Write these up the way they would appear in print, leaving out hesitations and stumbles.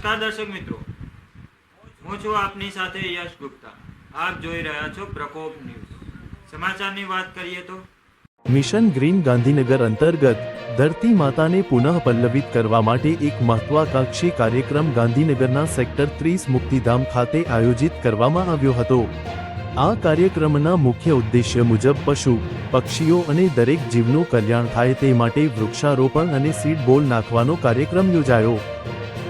નમસ્કાર દર્શક મિત્રો, હું છું આપની સાથે યશ ગુપ્તા। આપ જોઈ રહ્યા છો પ્રકોપ ન્યૂઝ। સમાચારની વાત કરીએ તો મિશન ગ્રીન ગાંધીનગર અંતર્ગત ધરતી માતાને પુનઃ પલ્લવિત કરવા માટે એક મહત્વાકાંક્ષી કાર્યક્રમ ગાંધીનગરના સેક્ટર 30 મુક્તિધામ ખાતે આયોજિત કરવામાં આવ્યો હતો। આ કાર્યક્રમના મુખ્ય ઉદ્દેશ્ય મુજબ પશુ, પક્ષીઓ અને દરેક જીવનું કલ્યાણ થાય તે માટે વૃક્ષારોપણ અને સીડ બોલ નાખવાનો કાર્યક્રમ યોજાયો।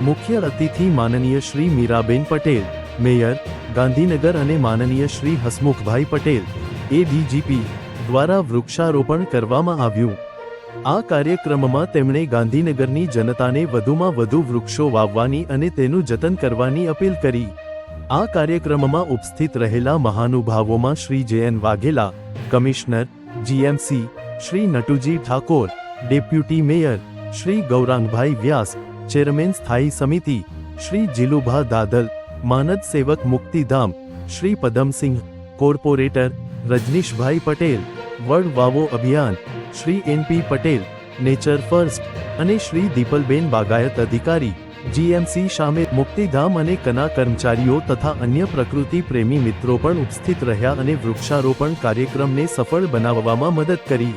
મુખ્ય અતિથિ માનનીય શ્રી મીરાબેન પટેલ, મેયર ગાંધીનગર અને માનનીય શ્રી હસમુખભાઈ પટેલ, એડીજીપી દ્વારા વૃક્ષારોપણ કરવામાં આવ્યું। આ કાર્યક્રમમાં તેમણે ગાંધીનગરની જનતાને વધુમાં વધુ વૃક્ષો વાવવાની અને તેનું જતન કરવાની અપીલ કરી। આ કાર્યક્રમમાં ઉપસ્થિત રહેલા મહાનુભાવોમાં Shri J N. Vaghela, commissioner, GMC, Shri Natuji Thakor, deputy mayor Shri Gaurangbhai Vyas, chairman સ્થાયી સમિતિ શ્રી જીલુભા દાદલ, માનદ સેવક મુક્તિધામ શ્રી પદમસિંહ, કોર્પોરેટર રજનીશભાઈ પટેલ, વડ વાવો અભિયાન Shri N P. Patel, nature first અને શ્રી દીપલબેન બાગાયત અધિકારી, જીએમસી સામે મુક્તિધામ અને કના કર્મચારીઓ તથા અન્ય પ્રકૃતિ પ્રેમી મિત્રો પણ ઉપસ્થિત રહ્યા અને વૃક્ષારોપણ કાર્યક્રમને સફળ બનાવવામાં મદદ કરી।